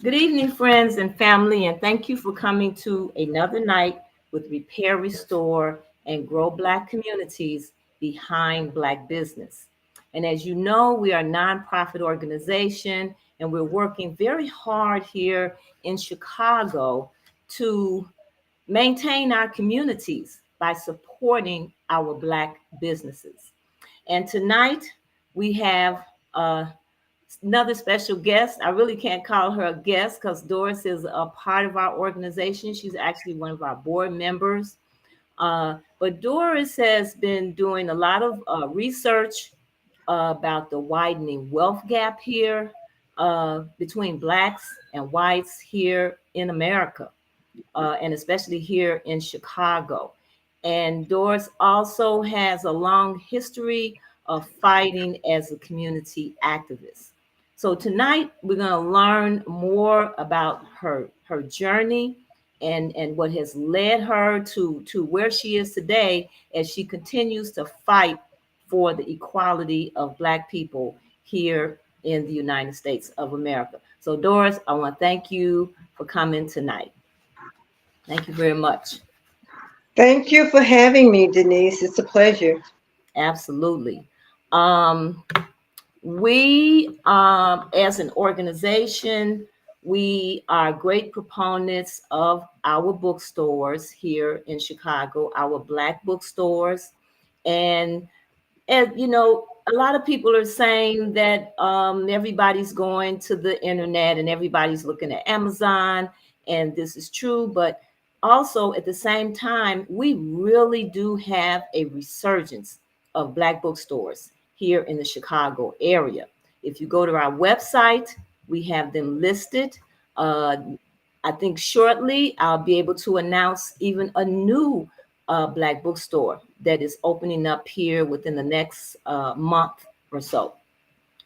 Good evening, friends and family, and thank you for coming to another night with Repair, Restore, and Grow Black Communities Behind Black Business. And as you know, we are a nonprofit organization, and we're working very hard here in Chicago to maintain our communities by supporting our Black businesses. And tonight we have another special guest. I really can't call her a guest because Doris is a part of our organization. She's actually one of our board members. But Doris has been doing a lot of research about the widening wealth gap here between Blacks and whites here in America, and especially here in Chicago. And Doris also has a long history of fighting as a community activist. So tonight we're going to learn more about her journey and what has led her to where she is today as she continues to fight for the equality of Black people here in the United States of America. So Doris, I want to thank you for coming tonight. Thank you very much. Thank you for having me, Denise. It's a pleasure. Absolutely. Um, we, as an organization, we are great proponents of our bookstores here in Chicago, our Black bookstores. And you know, a lot of people are saying that everybody's going to the internet and everybody's looking at Amazon, and this is true. But also at the same time, we really do have a resurgence of Black bookstores here in the Chicago area. If you go to our website, we have them listed. Uh, I think shortly I'll be able to announce even a new Black bookstore that is opening up here within the next month or so.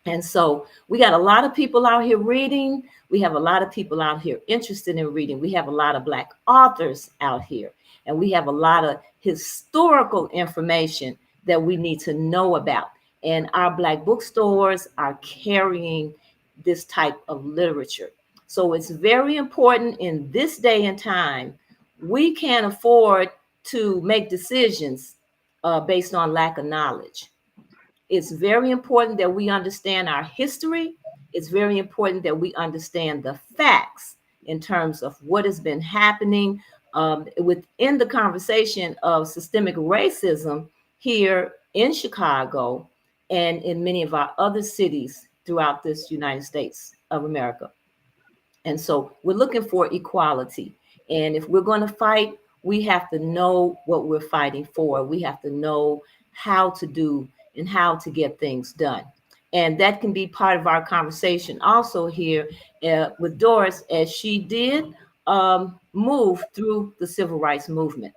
And so we got a lot of people out here reading. We have a lot of people out here interested in reading. We have a lot of Black authors out here, and we have a lot of historical information that we need to know about. And our Black bookstores are carrying this type of literature. So it's very important in this day and time. We can't afford to make decisions based on lack of knowledge. It's very important that we understand our history. It's very important that we understand the facts in terms of what has been happening within the conversation of systemic racism here in Chicago and in many of our other cities throughout this United States of America. And so we're looking for equality. And if we're going to fight, we have to know what we're fighting for. We have to know how to do and how to get things done. And that can be part of our conversation also here with Doris, as she did move through the civil rights movement.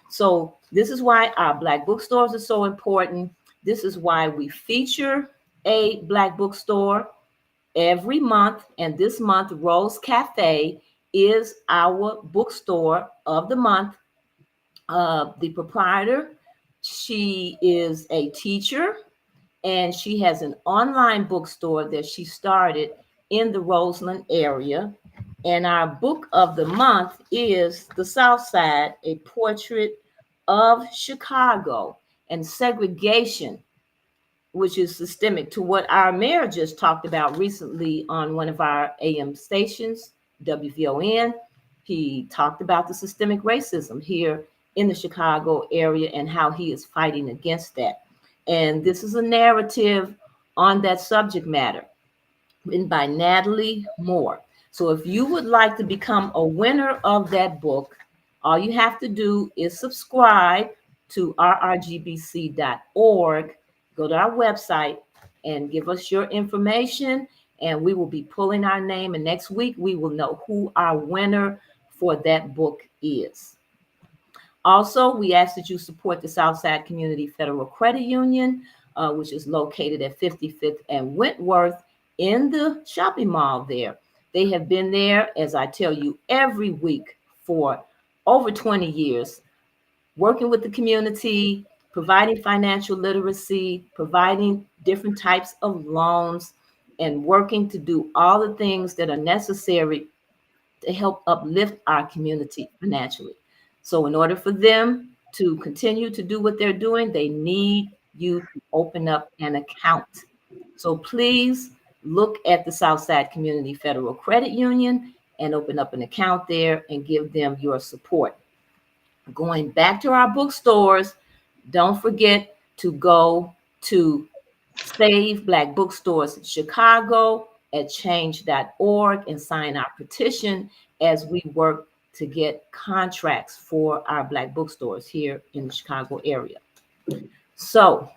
So this is why our Black bookstores are so important. This is why we feature a Black bookstore every month. And this month, Rose Cafe is our bookstore of the month. The proprietor, she is a teacher, and she has an online bookstore that she started in the Roseland area. And our book of the month is The South Side, a portrait of Chicago and segregation, which is systemic to what our mayor just talked about recently on one of our AM stations, WVON. He talked about the systemic racism here in the Chicago area and how he is fighting against that. And this is a narrative on that subject matter written by Natalie Moore. So if you would like to become a winner of that book, all you have to do is subscribe to rrgbc.org, go to our website and give us your information, and we will be pulling our name. And next week, we will know who our winner for that book is. Also, we ask that you support the Southside Community Federal Credit Union, which is located at 55th and Wentworth in the shopping mall there. They have been there, as I tell you, every week for over 20 years, working with the community, providing financial literacy, providing different types of loans, and working to do all the things that are necessary to help uplift our community financially. So in order for them to continue to do what they're doing, they need you to open up an account. So please look at the Southside Community Federal Credit Union and open up an account there and give them your support. Going back to our bookstores, don't forget to go to Save Black Bookstores in Chicago at change.org and sign our petition as we work to get contracts for our Black bookstores here in the Chicago area. So,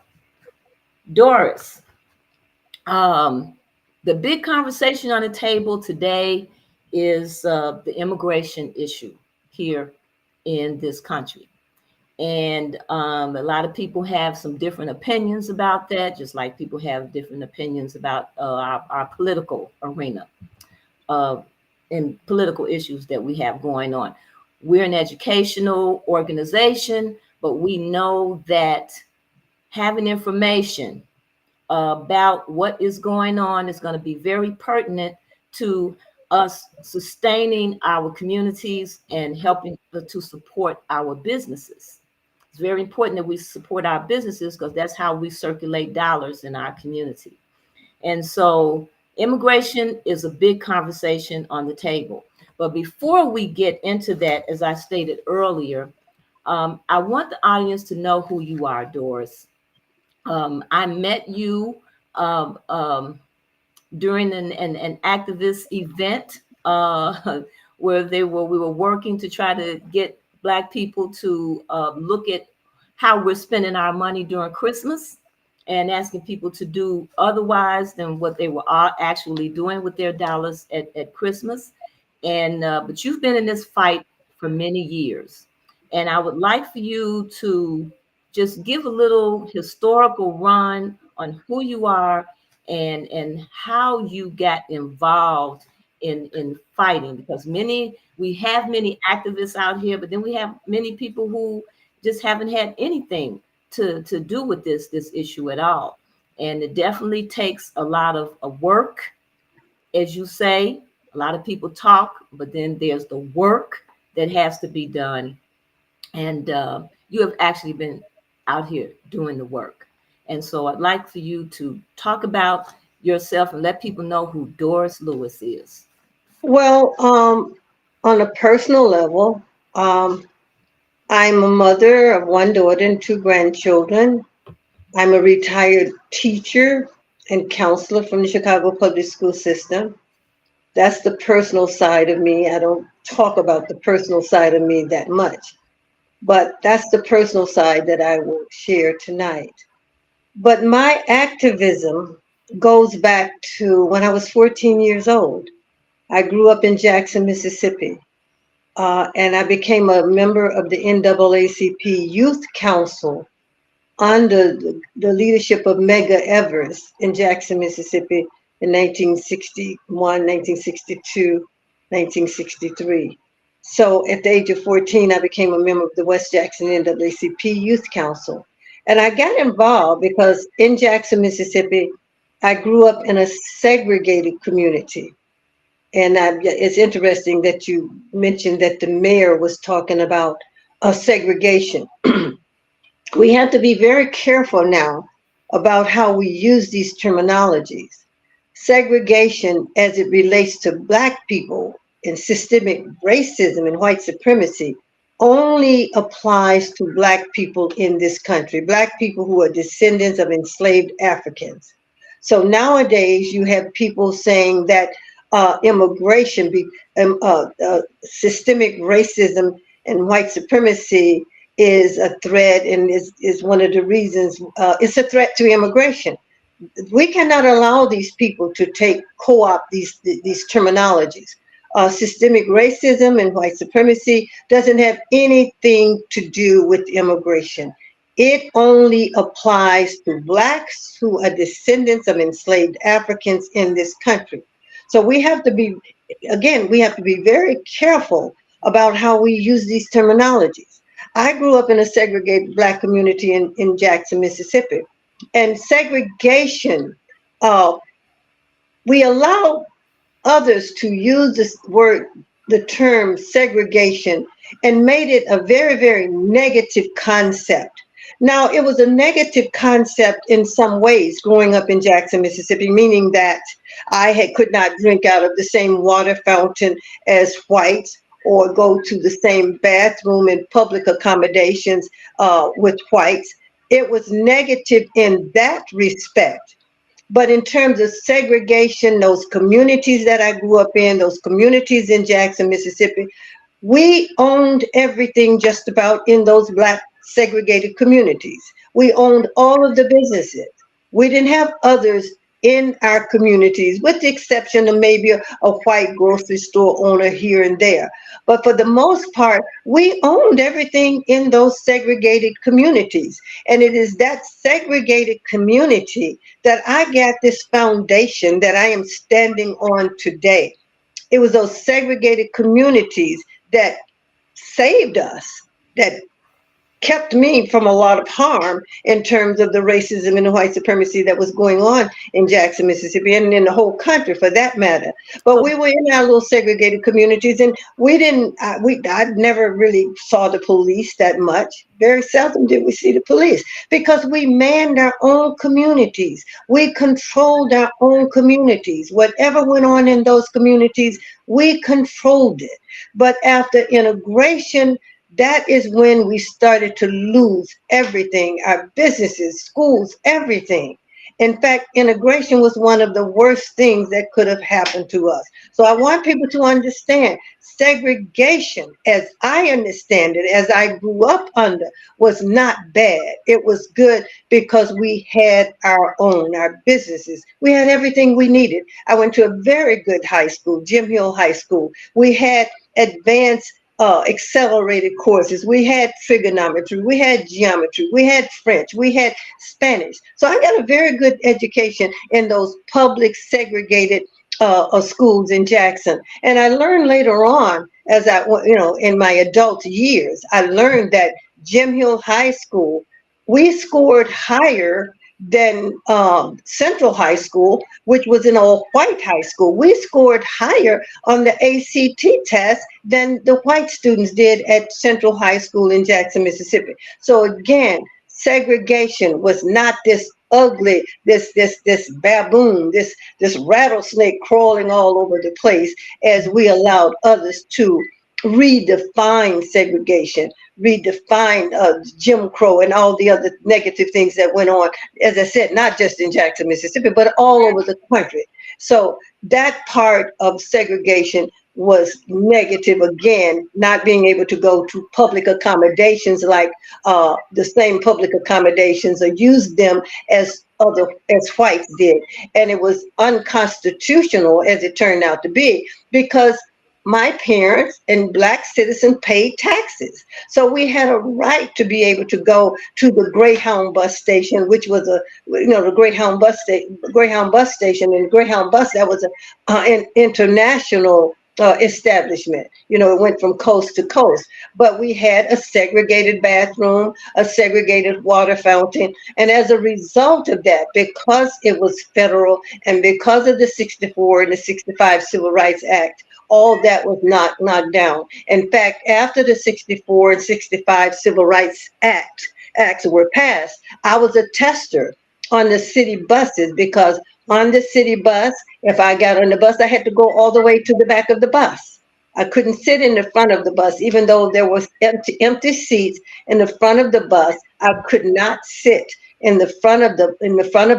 Doris, the big conversation on the table today is the immigration issue here in this country. And a lot of people have some different opinions about that, just like people have different opinions about our political arena and political issues that we have going on. We're an educational organization, but we know that having information about what is going on is going to be very pertinent to us sustaining our communities and helping to support our businesses. It's very important that we support our businesses because that's how we circulate dollars in our community. And so immigration is a big conversation on the table. But before we get into that, as I stated earlier, I want the audience to know who you are, Doris. I met you during an activist event where we were working to try to get Black people to look at how we're spending our money during Christmas and asking people to do otherwise than what they were actually doing with their dollars at Christmas. And but you've been in this fight for many years. And I would like for you to just give a little historical run on who you are and how you got involved in fighting, because we have many activists out here, but then we have many people who just haven't had anything to do with this issue at all. And it definitely takes a lot of work, as you say. A lot of people talk, but then there's the work that has to be done. And you have actually been out here doing the work. And so I'd like for you to talk about yourself and let people know who Doris Lewis is. Well, on a personal level, I'm a mother of one daughter and two grandchildren. I'm a retired teacher and counselor from the Chicago public school system. That's the personal side of me. I don't talk about the personal side of me that much, but that's the personal side that I will share tonight. But my activism goes back to when I was 14 years old. I grew up in Jackson, Mississippi, and I became a member of the NAACP Youth Council under the leadership of Medgar Evers in Jackson, Mississippi in 1961, 1962, 1963. So at the age of 14, I became a member of the West Jackson NAACP Youth Council. And I got involved because in Jackson, Mississippi, I grew up in a segregated community. And it's interesting that you mentioned that the mayor was talking about segregation. We have to be very careful now about how we use these terminologies. Segregation, as it relates to Black people and systemic racism and white supremacy, only applies to Black people in this country, Black people who are descendants of enslaved Africans. So nowadays you have people saying that immigration, systemic racism and white supremacy is a threat and is one of the reasons, it's a threat to immigration. We cannot allow these people to co-opt these terminologies. Systemic racism and white supremacy doesn't have anything to do with immigration. It only applies to Blacks who are descendants of enslaved Africans in this country. So we have to be very careful about how we use these terminologies. I grew up in a segregated Black community in Jackson, Mississippi. And segregation, we allow others to use this word the term segregation and made it a very, very negative concept. Now, it was a negative concept in some ways growing up in Jackson, Mississippi, meaning that could not drink out of the same water fountain as whites or go to the same bathroom in public accommodations with whites. It was negative in that respect. But in terms of segregation, those communities that I grew up in, those communities in Jackson, Mississippi, we owned everything just about in those Black segregated communities. We owned all of the businesses. We didn't have others in our communities, with the exception of maybe a white grocery store owner here and there. But for the most part, we owned everything in those segregated communities. And it is that segregated community that I got this foundation that I am standing on today. It was those segregated communities that saved us, that kept me from a lot of harm in terms of the racism and the white supremacy that was going on in Jackson, Mississippi, and in the whole country for that matter. But we were in our little segregated communities, and we didn't, I never really saw the police that much. Very seldom did we see the police because we manned our own communities. We controlled our own communities. Whatever went on in those communities, we controlled it. But after integration, that is when we started to lose everything, our businesses, schools, everything. In fact, integration was one of the worst things that could have happened to us. So I want people to understand segregation, as I understand it, as I grew up under, was not bad. It was good because we had our own, our businesses. We had everything we needed. I went to a very good high school, Jim Hill High School. We had advanced accelerated courses. We had trigonometry, we had geometry, we had French, we had Spanish. So I got a very good education in those public segregated schools in Jackson. And I learned later on, as in my adult years, I learned that Jim Hill High School, we scored higher than Central High School, which was an all-white high school. We scored higher on the ACT test than the white students did at Central High School in Jackson, Mississippi. So again, segregation was not this ugly, this baboon, this rattlesnake crawling all over the place as we allowed others to redefine segregation, redefine Jim Crow and all the other negative things that went on, as I said, not just in Jackson, Mississippi, but all over the country. So that part of segregation was negative again, not being able to go to public accommodations like the same public accommodations or use them as whites did. And it was unconstitutional, as it turned out to be, because my parents and Black citizens paid taxes. So we had a right to be able to go to the Greyhound bus station, which was the Greyhound bus station, and Greyhound bus, that was an international establishment. It went from coast to coast. But we had a segregated bathroom, a segregated water fountain. And as a result of that, because it was federal and because of the 64 and the 65 Civil Rights Act, all that was knocked down. In fact, after the 64 and 65 Civil Rights Acts were passed, I was a tester on the city buses, because on the city bus, if I got on the bus, I had to go all the way to the back of the bus. I couldn't sit in the front of the bus, even though there was empty seats in the front of the bus. I could not sit in the front of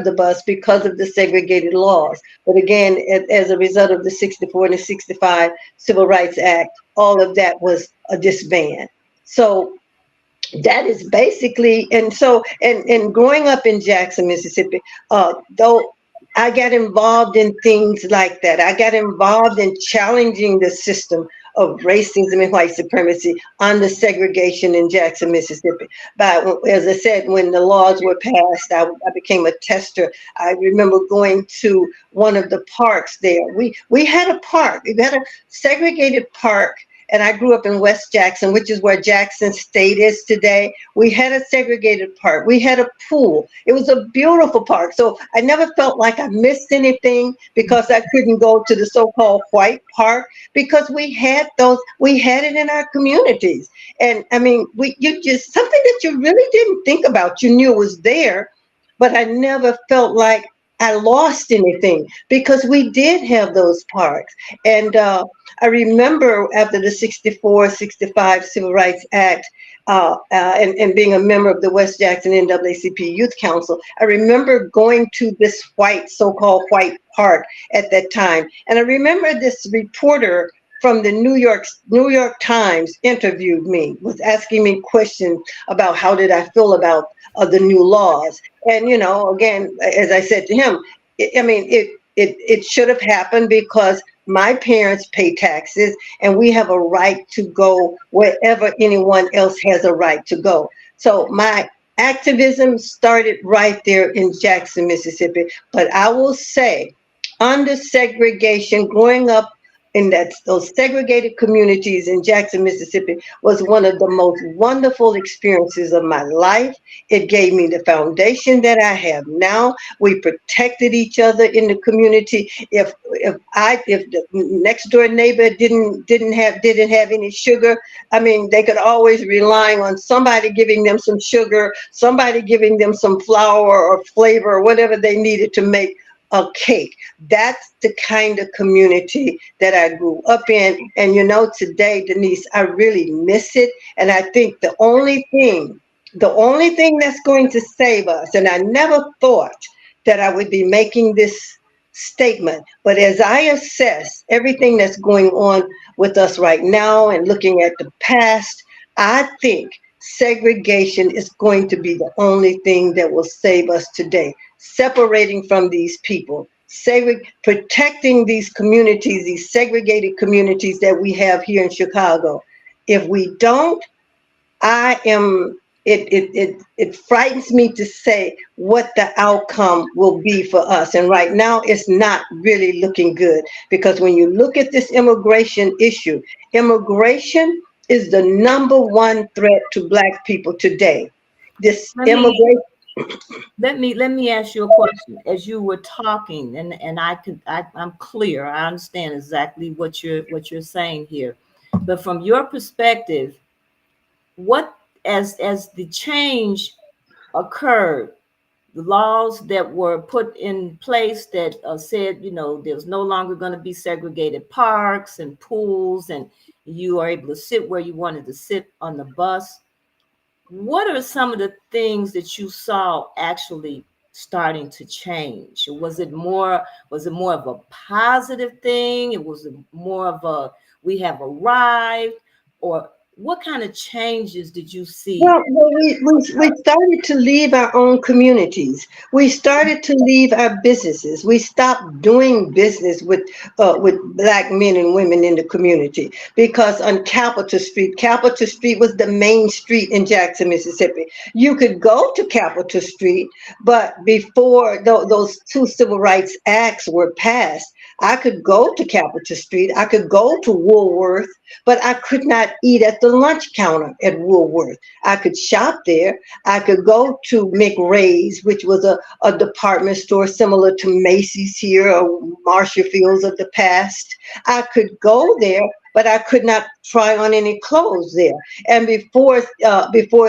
the bus because of the segregated laws. But again, as a result of the 64 and the 65 Civil Rights Act, all of that was disbanded. So that is basically, and growing up in Jackson, Mississippi, though I got involved in things like that. I got involved in challenging the system of racism and white supremacy on the segregation in Jackson, Mississippi. But as I said, when the laws were passed, I became a tester. I remember going to one of the parks there. We had a park. We had a segregated park and I grew up in West Jackson, which is where Jackson State is today. We had a segregated park. We had a pool. It was a beautiful park. So I never felt like I missed anything because I couldn't go to the so-called white park, because we had it in our communities. And I mean, you just, something that you really didn't think about. You knew it was there, but I never felt like I lost anything because we did have those parks. And I remember after the 64, 65 Civil Rights Act, and being a member of the West Jackson NAACP Youth Council, I remember going to this so-called white park at that time. And I remember this reporter from the New York Times interviewed me, was asking me questions about how did I feel about the new laws. And, you know, again, as I said to him, it should have happened because my parents pay taxes and we have a right to go wherever anyone else has a right to go. So my activism started right there in Jackson, Mississippi. But I will say, under segregation, growing up in those segregated communities in Jackson, Mississippi, was one of the most wonderful experiences of my life. It gave me the foundation that I have now. We protected each other in the community. If the next door neighbor didn't have any sugar, I mean, they could always rely on somebody giving them some sugar, somebody giving them some flour or flavor or whatever they needed to make a cake. That's the kind of community that I grew up in. And you know, today, Denise, I really miss it. And I think the only thing that's going to save us, and I never thought that I would be making this statement, but as I assess everything that's going on with us right now and looking at the past, I think segregation is going to be the only thing that will save us today. Separating from these people, protecting these communities, these segregated communities that we have here in Chicago. If we don't, it frightens me to say what the outcome will be for us. And right now it's not really looking good, because when you look at this immigration issue, immigration is the number one threat to Black people today. This immigration. Let me ask you a question. As you were talking, and I'm clear. I understand exactly what you're saying here. But from your perspective, what as the change occurred, the laws that were put in place that said, you know, there's no longer going to be segregated parks and pools, and you are able to sit where you wanted to sit on the bus. What are some of the things that you saw actually starting to change? Was it more of a positive thing? It was more of a we have arrived, or what kind of changes did you see? Well, we started to leave our own communities. We started to leave our businesses. We stopped doing business with Black men and women in the community, because on Capitol Street was the main street in Jackson, Mississippi. You could go to Capitol Street, but before those two civil rights acts were passed, I could go to Capitol Street, I could go to Woolworth, but I could not eat at the lunch counter at Woolworth. I could shop there. I could go to McRae's, which was a department store similar to Macy's here, or Marshall Fields of the past. I could go there, but I could not try on any clothes there. And before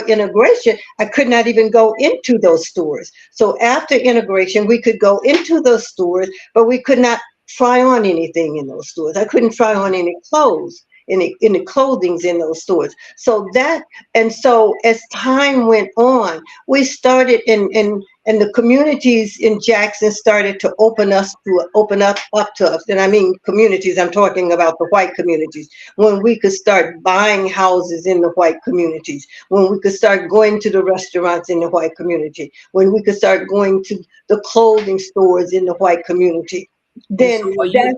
integration, I could not even go into those stores. So after integration, we could go into those stores, but we could not try on anything in those stores. I couldn't try on any clothes, any clothings in those stores. So as time went on, we started and the communities in Jackson started to open up to us. And I mean communities, I'm talking about the white communities, when we could start buying houses in the white communities, when we could start going to the restaurants in the white community, when we could start going to the clothing stores in the white community. Then so were you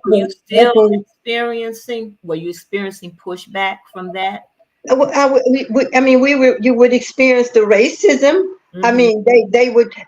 experiencing pushback from that? You would experience the racism. Mm-hmm. I mean,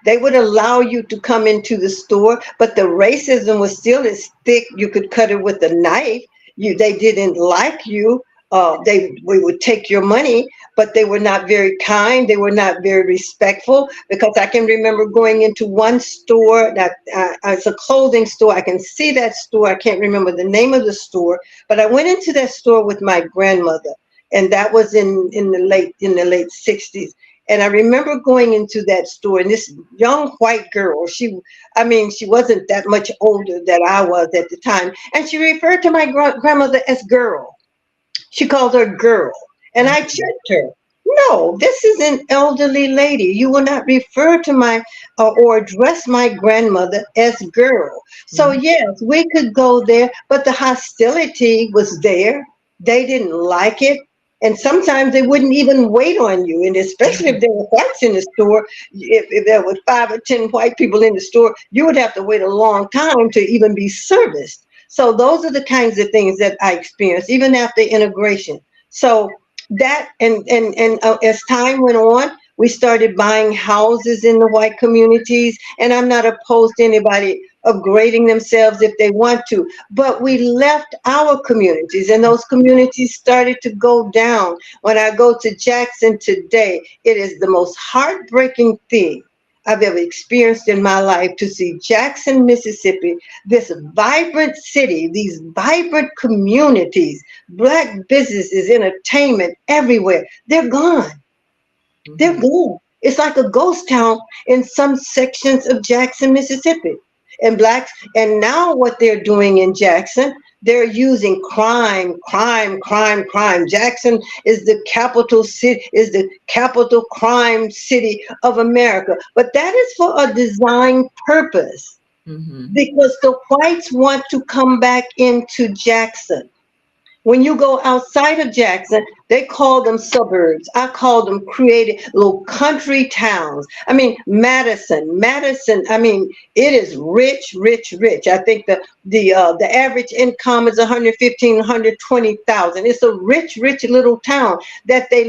they would allow you to come into the store, but the racism was still as thick. You could cut it with a knife. They didn't like you. we would take your money, but they were not very kind. They were not very respectful, because I can remember going into one store that it's a clothing store. I can see that store. I can't remember the name of the store, but I went into that store with my grandmother, and that was in the late 60s. And I remember going into that store, and this young white girl, she wasn't that much older than I was at the time, and she referred to my grandmother as girl. She called her girl. And I checked her. No, this is an elderly lady. You will not refer to my or address my grandmother as girl. So, Mhm. yes, we could go there, but the hostility was there. They didn't like it. And sometimes they wouldn't even wait on you. And especially if Mhm. there were whites in the store, if there were 5 or 10 white people in the store, you would have to wait a long time to even be serviced. So those are the kinds of things that I experienced, even after integration. So that and as time went on, we started buying houses in the white communities. And I'm not opposed to anybody upgrading themselves if they want to, but we left our communities, and those communities started to go down. When I go to Jackson today, it is the most heartbreaking thing I've ever experienced in my life to see Jackson, Mississippi, this vibrant city, these vibrant communities, black businesses, entertainment everywhere. They're gone. They're Mhm. gone. It's like a ghost town in some sections of Jackson, Mississippi. And blacks, and now what they're doing in Jackson, they're using crime, crime, crime, crime. Jackson is the capital city, is the capital crime city of America. But that is for a design purpose, Mhm. because the whites want to come back into Jackson. When you go outside of Jackson, they call them suburbs. I call them creative little country towns. I mean, Madison. I mean, it is rich, rich, rich. I think the average income is 115, 120,000. It's a rich, rich little town that they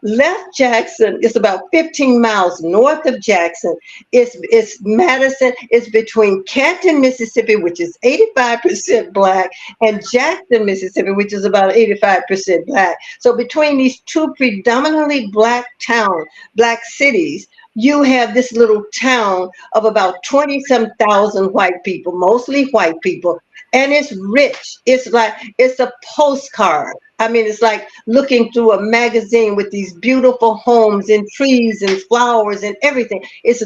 left Jackson. It's about 15 miles north of Jackson. It's Madison. It's between Canton, Mississippi, which is 85% black, and Jackson, Mississippi, which is about 85% black. So between these two predominantly black cities, you have this little town of about 20 some thousand white people, mostly white people. And it's rich. It's like it's a postcard. I mean, it's like looking through a magazine with these beautiful homes and trees and flowers and everything. It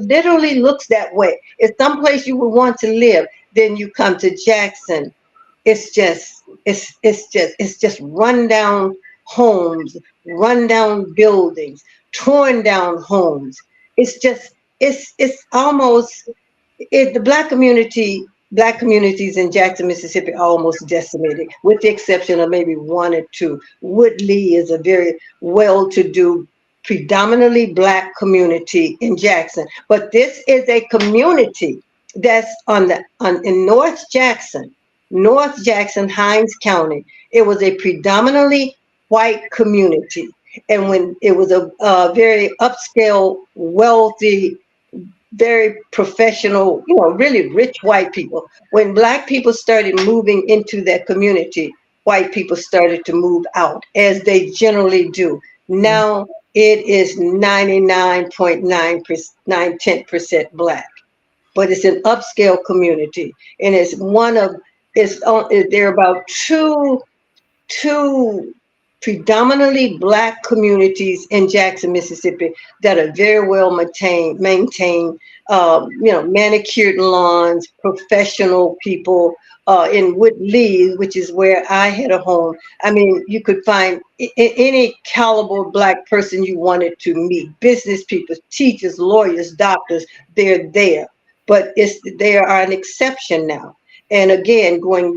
literally looks that way. It's someplace you would want to live. Then you come to Jackson. It's just rundown homes, rundown buildings, torn down homes. It's almost the black communities in Jackson, Mississippi are almost decimated, with the exception of maybe one or two. Woodley is a very well-to-do, predominantly black community in Jackson. But this is a community that's in North Jackson, Hines County. It was a predominantly white community. And when it was a very upscale, wealthy, very professional, really rich white people. When black people started moving into that community, white people started to move out, as they generally do. Mhm. Now it is 99.9%, 10% black, but it's an upscale community, and there are about two predominantly black communities in Jackson, Mississippi, that are very well maintained, manicured lawns, professional people. In Woodley, which is where I had a home, I mean, you could find any caliber black person you wanted to meet, business people, teachers, lawyers, doctors, they're there. But they are an exception now. And again, uh,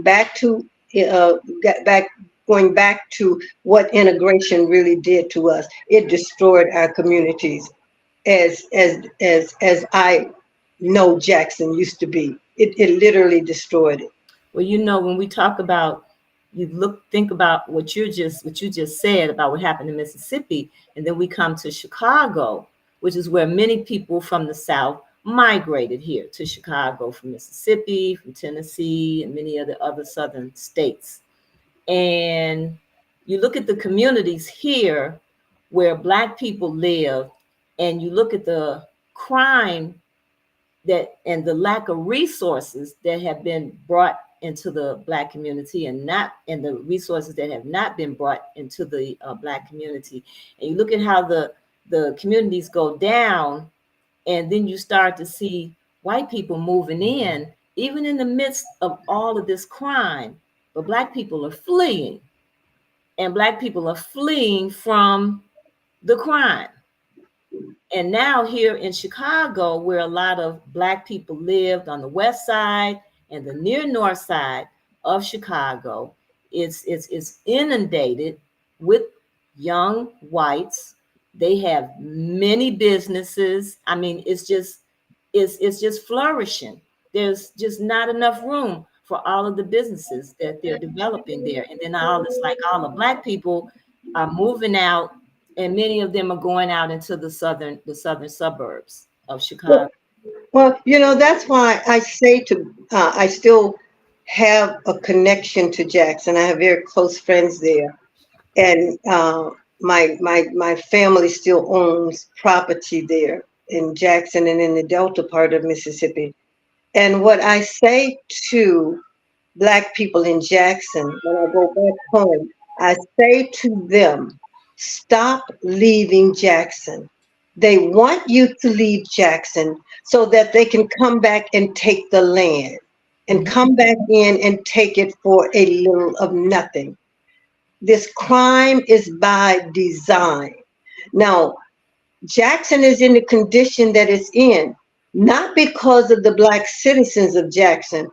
back going back to what integration really did to us. It destroyed our communities as I know Jackson used to be. It literally destroyed it. Well, when we talk about, think about what you just said about what happened in Mississippi, and then we come to Chicago, which is where many people from the South migrated here to Chicago from Mississippi, from Tennessee, and many of the other southern states. And you look at the communities here where Black people live, and you look at the crime that and the lack of resources that have been brought into the Black community, and the resources that have not been brought into the Black community. And you look at how the communities go down, and then you start to see white people moving in, even in the midst of all of this crime. But Black people are fleeing, and Black people are fleeing from the crime. And now here in Chicago, where a lot of Black people lived on the west side and the near north side of Chicago, it's inundated with young whites. They have many businesses. I mean, it's just flourishing. There's just not enough room for all of the businesses that they're developing there. And then all the Black people are moving out, and many of them are going out into the southern suburbs of Chicago. Well, that's why I say I still have a connection to Jackson. I have very close friends there, and my family still owns property there in Jackson and in the Delta part of Mississippi. And what I say to Black people in Jackson when I go back home, I say to them, stop leaving Jackson. They want you to leave Jackson so that they can come back and take the land and come back in and take it for a little of nothing. This crime is by design. Now, Jackson is in the condition that it's in, not because of the Black citizens of Jackson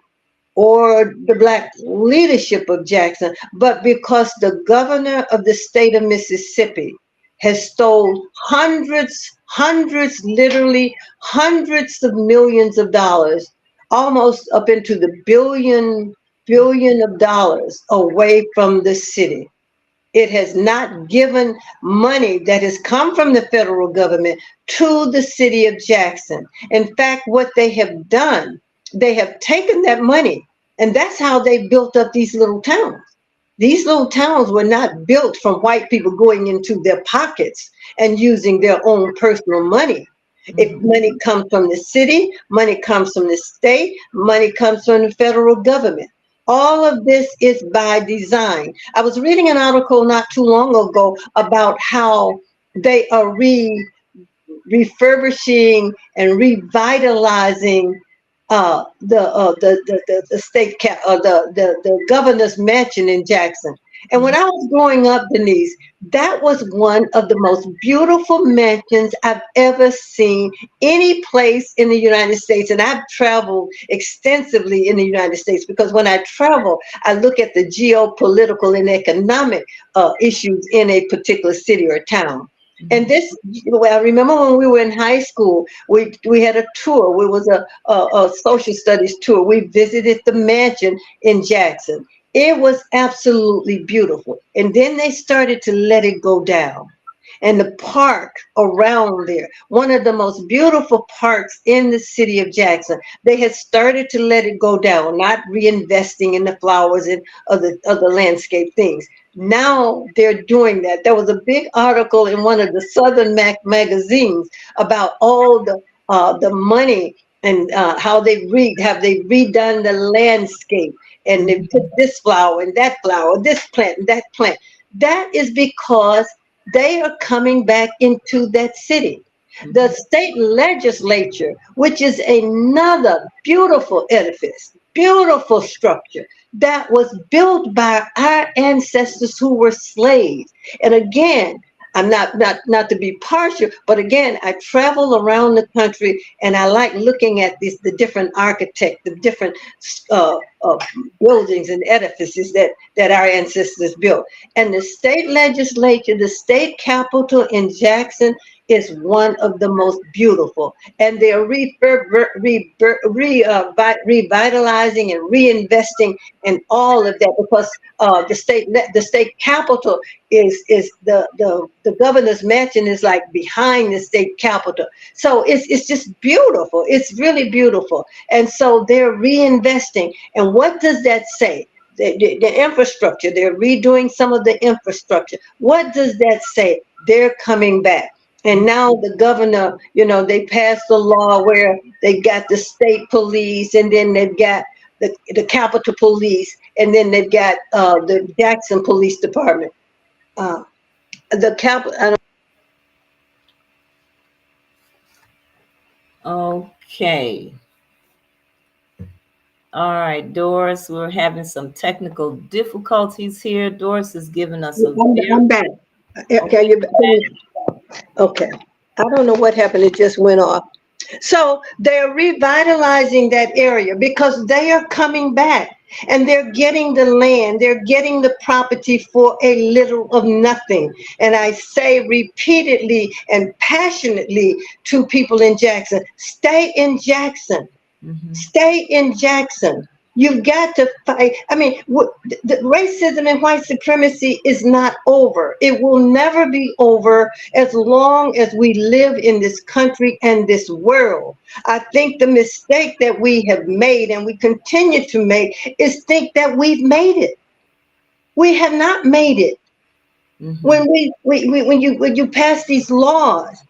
or the Black leadership of Jackson, but because the governor of the state of Mississippi has stole hundreds, literally hundreds of millions of dollars, almost up into the billion of dollars away from the city. It has not given money that has come from the federal government to the city of Jackson. In fact, what they have done, they have taken that money, and that's how they built up these little towns. These little towns were not built from white people going into their pockets and using their own personal money. If money comes from the city, money comes from the state, money comes from the federal government. All of this is by design. I was reading an article not too long ago about how they are refurbishing and revitalizing the state the governor's mansion in Jackson. And when I was growing up, Denise, that was one of the most beautiful mansions I've ever seen any place in the United States. And I've traveled extensively in the United States because when I travel, I look at the geopolitical and economic issues in a particular city or town. And this, I remember when we were in high school, we had a tour. It was a social studies tour. We visited the mansion in Jackson. It was absolutely beautiful. And then they started to let it go down. And the park around there, one of the most beautiful parks in the city of Jackson, they had started to let it go down, not reinvesting in the flowers and other landscape things. Now they're doing that. There was a big article in one of the Southern magazines about all the money and how have they redone the landscape, and they put this flower and that flower, this plant and that plant. That is because they are coming back into that city. The state legislature, which is another beautiful edifice, beautiful structure that was built by our ancestors who were slaves. And again, I'm not to be partial, but again, I travel around the country and I like looking at the different architects, the different buildings and edifices that our ancestors built. And the state legislature, the state capitol in Jackson, is one of the most beautiful. And they're revitalizing and reinvesting in all of that, because the state capitol is the governor's mansion is like behind the state capitol. So it's just beautiful. It's really beautiful. And so they're reinvesting. And what does that say? The infrastructure, they're redoing some of the infrastructure. What does that say? They're coming back. And now the governor, they passed a law where they got the state police, and then they've got the Capitol Police, and then they've got the Jackson Police Department. The Capitol. Okay. All right, Doris, we're having some technical difficulties here. Doris is giving us I'm back. Okay. Okay. I don't know what happened. It just went off. So they're revitalizing that area because they are coming back, and they're getting the land, they're getting the property for a little of nothing. And I say repeatedly and passionately to people in Jackson, stay in Jackson. Mm-hmm. Stay in Jackson. You've got to fight. I mean, the racism and white supremacy is not over. It will never be over as long as we live in this country and this world. I think the mistake that we have made and we continue to make is think that we've made it. We have not made it. Mm-hmm. When you pass these laws,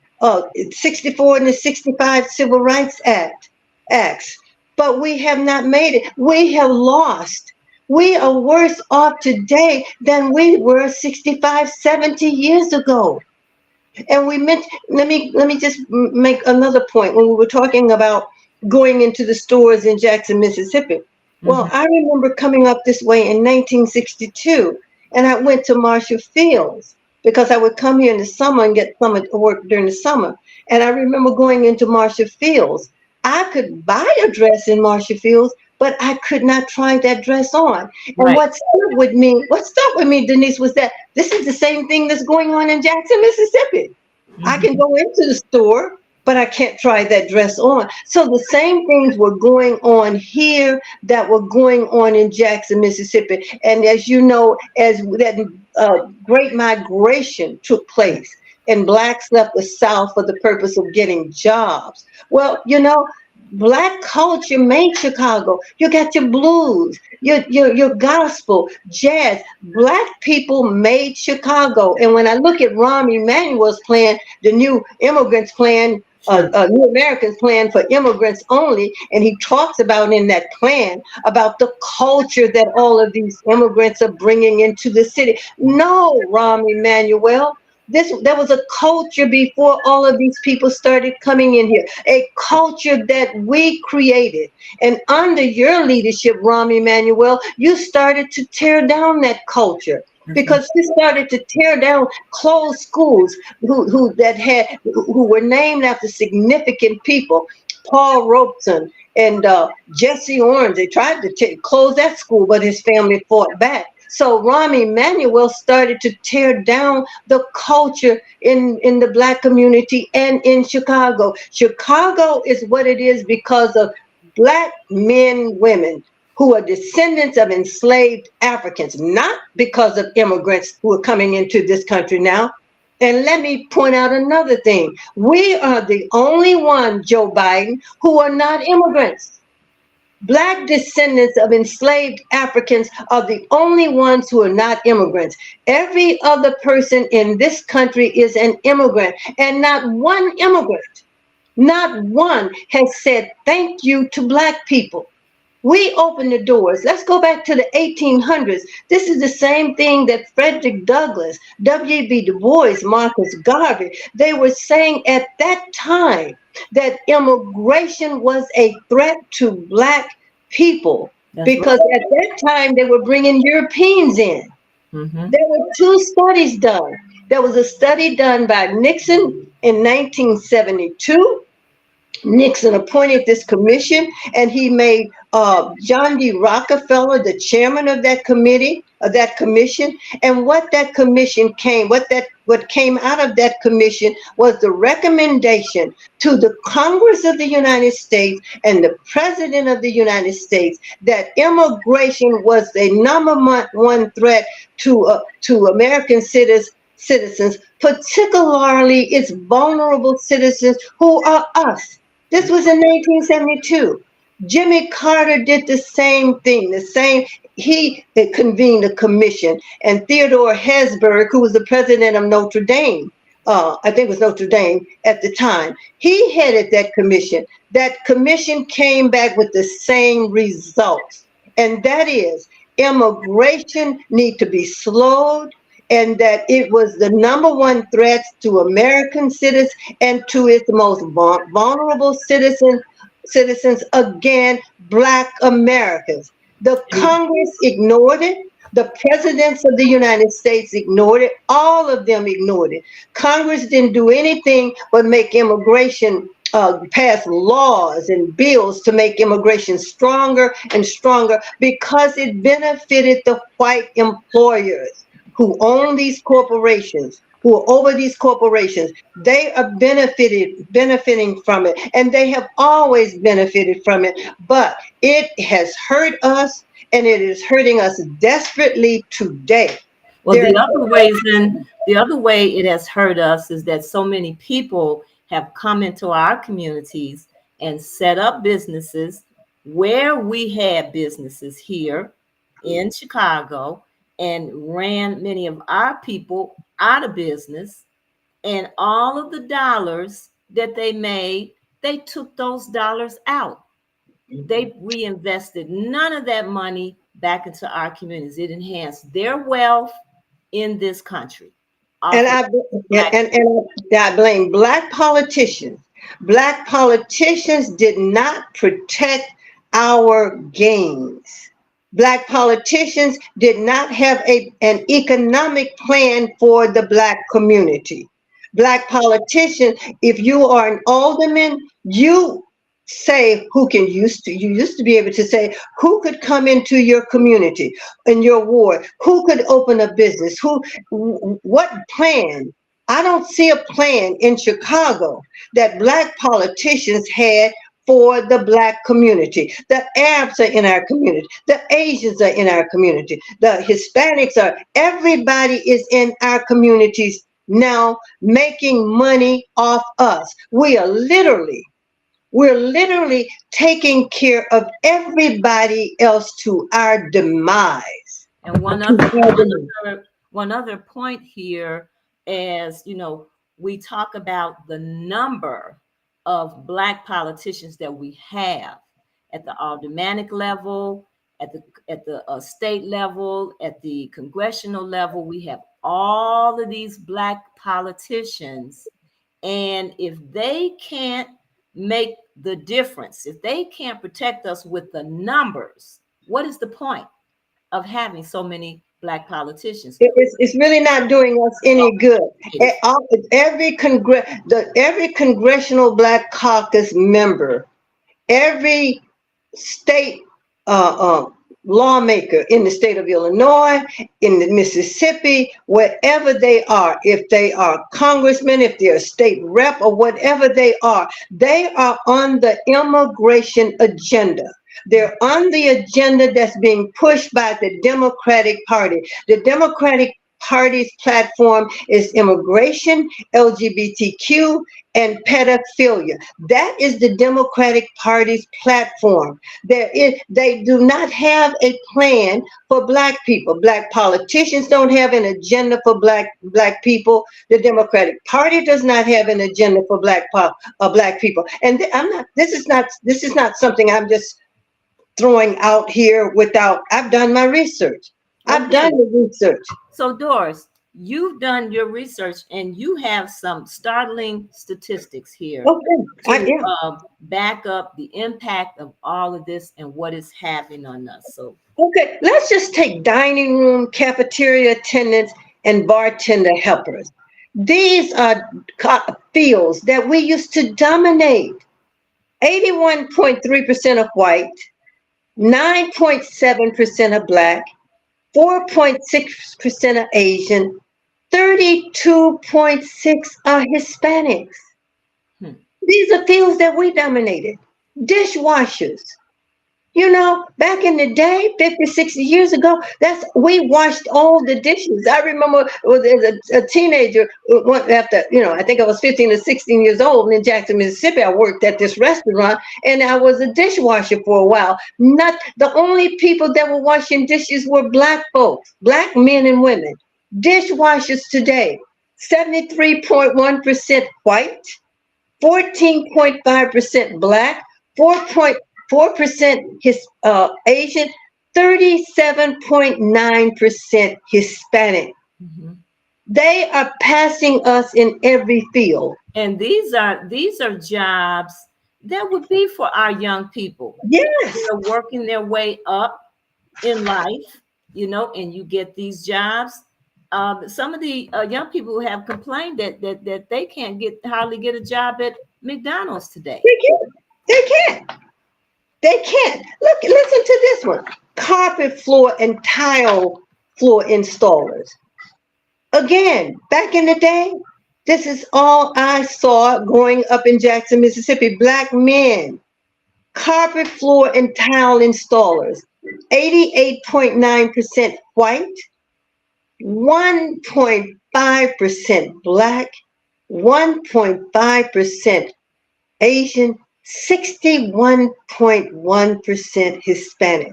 64 and the 65 Civil Rights Acts. But we have not made it. We have lost. We are worse off today than we were 65, 70 years ago. And let me just make another point. When we were talking about going into the stores in Jackson, Mississippi. Mm-hmm. Well, I remember coming up this way in 1962, and I went to Marshall Fields because I would come here in the summer and get summer work during the summer. And I remember going into Marshall Fields. I could buy a dress in Marshall Fields, but I could not try that dress on. And right. What stuck with me, Denise, was that this is the same thing that's going on in Jackson, Mississippi. Mm-hmm. I can go into the store, but I can't try that dress on. So the same things were going on here that were going on in Jackson, Mississippi. And as you know, as that great migration took place, and blacks left the South for the purpose of getting jobs. Well, Black culture made Chicago. You got your blues, your gospel, jazz. Black people made Chicago. And when I look at Rahm Emanuel's plan, the New Immigrants Plan, New Americans Plan for immigrants only, and he talks about in that plan about the culture that all of these immigrants are bringing into the city. No, Rahm Emanuel. There was a culture before all of these people started coming in here, a culture that we created. And under your leadership, Rahm Emanuel, you started to tear down that culture. Mm-hmm. Because you started to tear down closed schools who were named after significant people, Paul Robeson and Jesse Owens. They tried to close that school, but his family fought back. So Rahm Emanuel started to tear down the culture in the Black community and in Chicago. Chicago is what it is because of Black men, women who are descendants of enslaved Africans, not because of immigrants who are coming into this country now. And let me point out another thing. We are the only one, Joe Biden, who are not immigrants. Black descendants of enslaved Africans are the only ones who are not immigrants. Every other person in this country is an immigrant, and not one immigrant, not one has said thank you to Black people. We open the doors. Let's go back to the 1800s. This is the same thing that Frederick Douglass, W.B. Du Bois, Marcus Garvey, they were saying at that time that immigration was a threat to Black people. That's because right. At that time they were bringing Europeans in. Mm-hmm. There were two studies done. There was a study done by Nixon in 1972, Nixon appointed this commission, and he made John D. Rockefeller the chairman of that committee, of that commission. And what that commission what came out of that commission was the recommendation to the Congress of the United States and the President of the United States that immigration was the number one threat to American citizens, particularly its vulnerable citizens who are us. This was in 1972. Jimmy Carter did the same thing. He convened a commission, and Theodore Hesburgh, who was the president of Notre Dame, I think it was Notre Dame at the time, he headed that commission. That commission came back with the same results, and that is immigration need to be slowed, and that it was the number one threat to American citizens and to its most vulnerable citizens, again, Black Americans. The Congress ignored it. The presidents of the United States ignored it. All of them ignored it. Congress didn't do anything but make immigration, pass laws and bills to make immigration stronger and stronger because it benefited the white employers who own these corporations, who are over these corporations. They are benefiting from it, and they have always benefited from it. But it has hurt us, and it is hurting us desperately today. Well, the other way it has hurt us is that so many people have come into our communities and set up businesses where we had businesses here in Chicago and ran many of our people out of business, and all of the dollars that they made, they took those dollars out. They reinvested none of that money back into our communities. It enhanced their wealth in this country. And I blame Black politicians. Black politicians did not protect our gains. Black politicians did not have an economic plan for the Black community. Black politicians, if you are an alderman, you say you used to be able to say who could come into your community, in your ward, who could open a business, what plan. I don't see a plan in Chicago that Black politicians had for the Black community. The Arabs are in our community. The Asians are in our community. The Hispanics everybody is in our communities now making money off us. We're literally taking care of everybody else to our demise. And one other point here, as you know, we talk about the number of Black politicians that we have at the aldermanic level, at the state level, at the congressional level. We have all of these Black politicians, and if they can't make the difference, if they can't protect us with the numbers, what is the point of having so many Black politicians? It's really not doing us any good. Every congressional Black caucus member, every state lawmaker in the state of Illinois, in the Mississippi, wherever they are, if they are congressmen, if they're a state rep or whatever they are on the immigration agenda. They're on the agenda that's being pushed by the Democratic Party. The Democratic Party's platform is immigration, LGBTQ, and pedophilia. That is the Democratic Party's platform. They do not have a plan for Black people. Black politicians don't have an agenda for Black people. The Democratic Party does not have an agenda for Black people. And this is not something I'm just throwing out here I've done my research. I've done the research. So Doris, you've done your research and you have some startling statistics here to back up the impact of all of this and what it's having on us. So okay, let's just take dining room, cafeteria attendants, and bartender helpers. These are fields that we used to dominate. 81.3% of white, 9.7% of black, 4.6% of Asian, 32.6 are Hispanics. Hmm. These are fields that we dominated. Dishwashers. You know, back in the day, 50, 60 years ago, we washed all the dishes. I remember as a teenager, after, I think I was 15 or 16 years old, and in Jackson, Mississippi, I worked at this restaurant, and I was a dishwasher for a while. Not the only people that were washing dishes were black folks, black men and women. Dishwashers today, 73.1% white, 14.5% black, 4.4% Asian, 37.9% Hispanic. Mhm. They are passing us in every field. And these are jobs that would be for our young people. Yes, They're working their way up in life, and you get these jobs. Some of the young people have complained that they can't hardly get a job at McDonald's today. they can't. They can't. They can't. Look, listen to this one. Carpet floor and tile floor installers. Again, back in the day, this is all I saw growing up in Jackson, Mississippi. Black men, carpet floor and tile installers, 88.9% white, 1.5% black, 1.5% Asian, 61.1% Hispanic.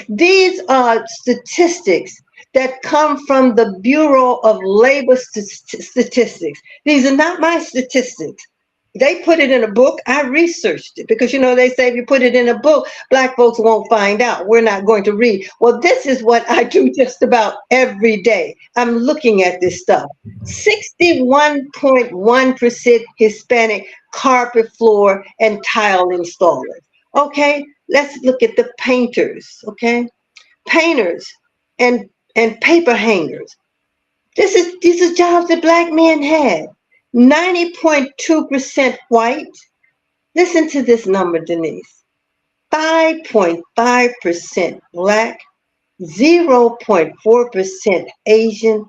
These are statistics that come from the Bureau of Labor Statistics. These are not my statistics. They put it in a book. I researched it because, they say if you put it in a book, black folks won't find out. We're not going to read. Well, this is what I do just about every day. I'm looking at this stuff. 61.1% Hispanic carpet floor and tile installers. Okay, let's look at the painters. Okay, painters and paper hangers. These are jobs that black men had. 90.2% white. Listen to this number, Denise. 5.5% black, 0.4% Asian,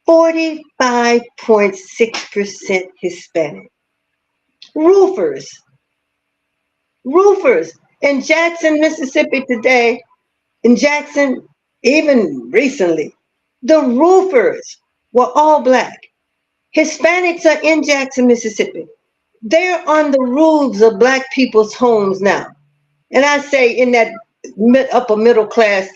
45.6% Hispanic. Roofers. Roofers in Jackson, Mississippi today, in Jackson, even recently, the roofers were all black. Hispanics are in Jackson, Mississippi. They're on the roofs of black people's homes now. And I say in that upper middle class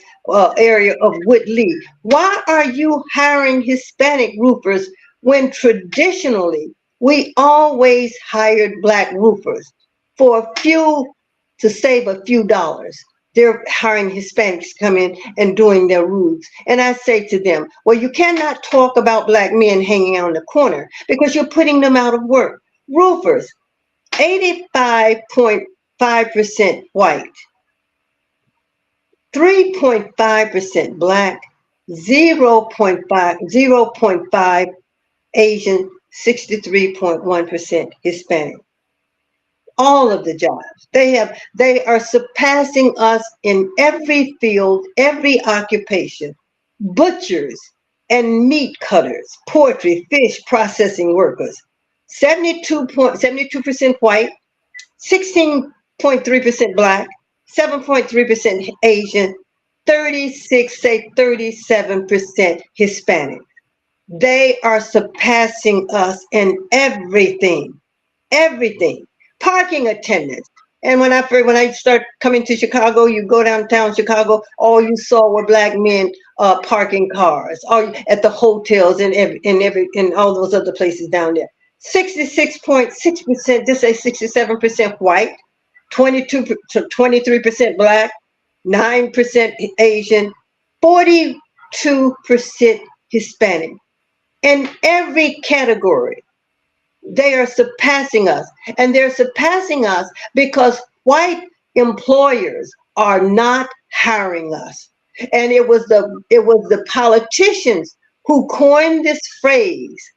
area of Whitley, why are you hiring Hispanic roofers when traditionally we always hired black roofers for a few, to save a few dollars? They're hiring Hispanics to come in and doing their roofs. And I say to them, well, you cannot talk about black men hanging out in the corner because you're putting them out of work. Roofers, 85.5% white, 3.5% black, 0.5 Asian, 63.1% Hispanic. All of the jobs. They are surpassing us in every field, every occupation. Butchers and meat cutters, poultry, fish processing workers. 72% white, 16.3% black, 7.3% Asian, 37% Hispanic. They are surpassing us in everything. Everything. Parking attendants. And when I start coming to Chicago, you go downtown Chicago, all you saw were black men parking cars, or at the hotels and all those other places down there. 66.6%, just say 67% white, 23% black, 9% Asian, 42% Hispanic. In every category, they are surpassing us. And they're surpassing us because white employers are not hiring us. And it was the politicians who coined this phrase,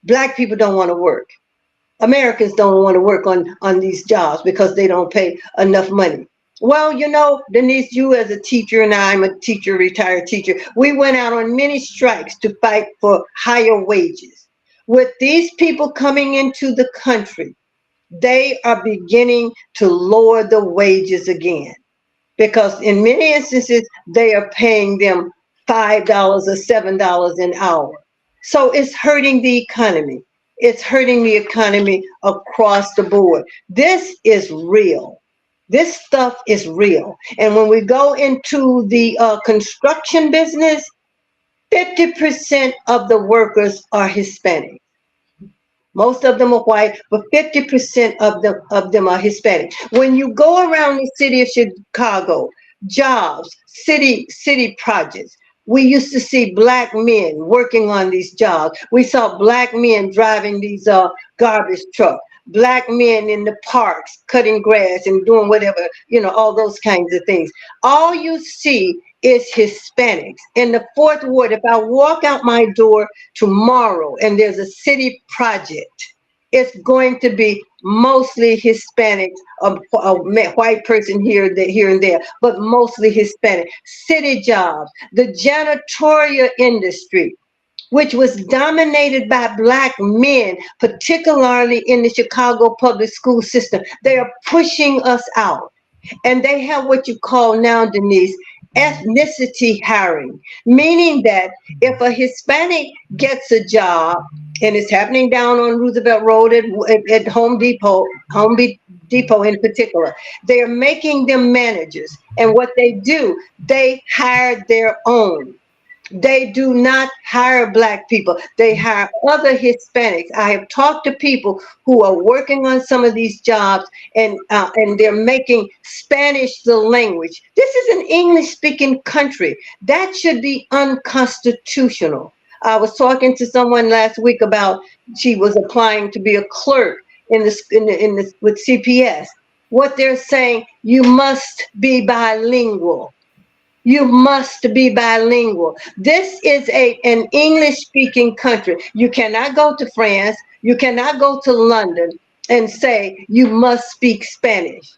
black people don't want to work. Americans don't want to work on these jobs because they don't pay enough money. Well, Denise, you as a teacher, and I'm a teacher, retired teacher, we went out on many strikes to fight for higher wages. With these people coming into the country, they are beginning to lower the wages again, because in many instances they are paying them $5 or $7 an hour. So it's hurting the economy. It's hurting the economy across the board. This is real. This stuff is real. And when we go into the construction business, 50% of the workers are Hispanic. Most of them are white, but 50% of them are Hispanic. When you go around the city of Chicago, jobs, city projects, we used to see black men working on these jobs. We saw black men driving these garbage trucks, black men in the parks cutting grass and doing whatever, all those kinds of things. All you see is Hispanics. In the fourth ward, if I walk out my door tomorrow and there's a city project, it's going to be mostly Hispanics, a white person here and there, but mostly Hispanic. City jobs, the janitorial industry, which was dominated by black men, particularly in the Chicago public school system. They are pushing us out. And they have what you call now, Denise, ethnicity hiring, meaning that if a Hispanic gets a job, and it's happening down on Roosevelt Road at Home Depot in particular, they are making them managers. And what they do, they hire their own. They do not hire black people. They hire other Hispanics. I have talked to people who are working on some of these jobs, and they're making Spanish the language. This is an English-speaking country. That should be unconstitutional. I was talking to someone last week about she was applying to be a clerk with CPS. What they're saying, you must be bilingual. You must be bilingual. This is an English-speaking country. You cannot go to France. You cannot go to London and say you must speak Spanish.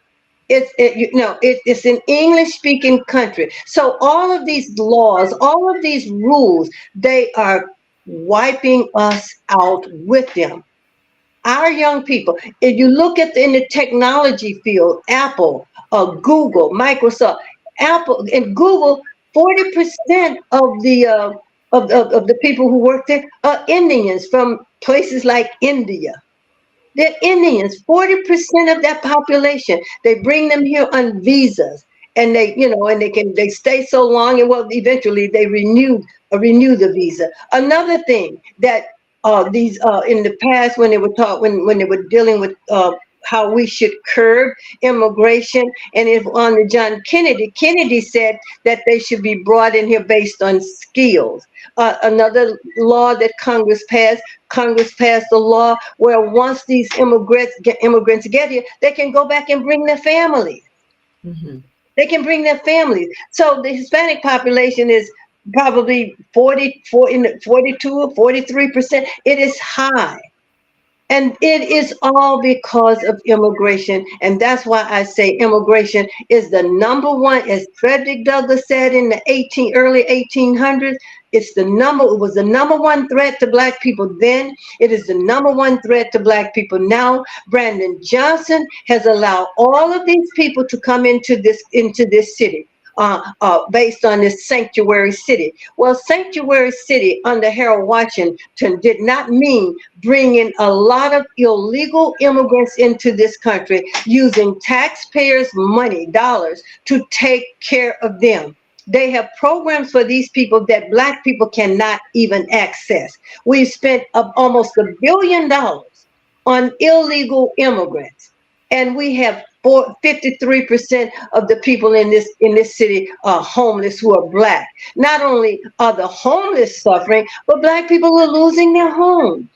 It's an English-speaking country. So all of these laws, all of these rules, they are wiping us out with them. Our young people, if you look in the technology field, Apple, Google, Microsoft, Apple and Google, 40% of the people who work there are Indians from places like India. They're Indians, 40% of that population. They bring them here on visas, and they stay so long, and well, eventually they renew the visa. Another thing that these in the past, when they were dealing with how we should curb immigration, and if on the John Kennedy said that they should be brought in here based on skills. Another law that Congress passed a law where once these immigrants get here, they can go back and bring their families. Mm-hmm. They can bring their families. So the Hispanic population is probably 42 or 43%. It is high. And it is all because of immigration. And that's why I say immigration is the number one, as Frederick Douglass said in the early 1800s, it was the number one threat to black people then. It is the number one threat to black people now. Brandon Johnson has allowed all of these people to come into this city. Based on this sanctuary city. Well, sanctuary city under Harold Washington did not mean bringing a lot of illegal immigrants into this country using taxpayers' money, dollars, to take care of them. They have programs for these people that black people cannot even access. We've spent almost $1 billion on illegal immigrants, and we have 53% of the people in this city are homeless who are black. Not only are the homeless suffering, but black people are losing their homes.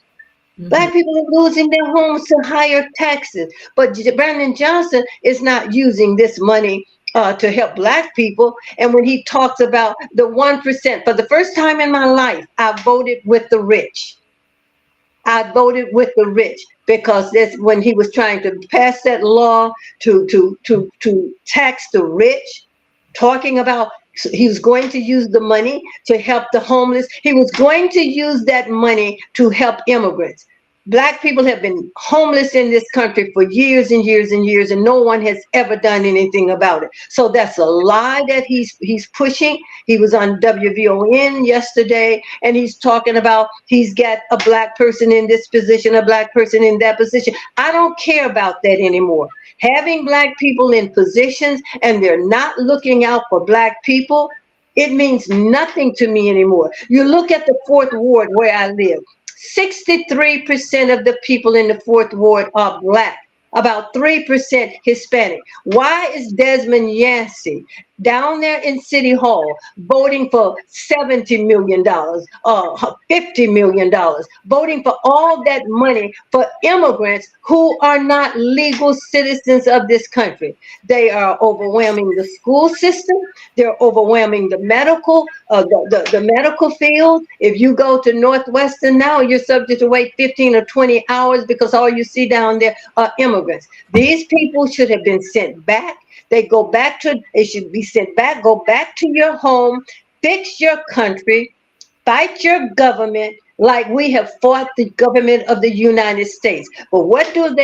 Mm-hmm. Black people are losing their homes to higher taxes. But Brandon Johnson is not using this money to help black people. And when he talks about the 1%, for the first time in my life, I voted with the rich. I voted with the rich because that's when he was trying to pass that law to tax the rich, talking about he was going to use the money to help the homeless. He was going to use that money to help immigrants. Black people have been homeless in this country for years and years and years, and no one has ever done anything about it. So that's a lie that he's pushing. He was on WVON yesterday, and he's talking about he's got a black person in this position, a black person in that position. I don't care about that anymore. Having black people in positions and they're not looking out for black people, it means nothing to me anymore. You look at the fourth ward where I live. 63% of the people in the fourth ward are black, about 3% Hispanic. Why is Desmond Yancey down there in City Hall voting for $70 million, $50 million, voting for all that money for immigrants who are not legal citizens of this country? They are overwhelming the school system. They're overwhelming the the medical field. If you go to Northwestern now, you're subject to wait 15 or 20 hours because all you see down there are immigrants. These people should have been sent back. They should be sent back. Go back to your home, fix your country, fight your government like we have fought the government of the United States. But what do?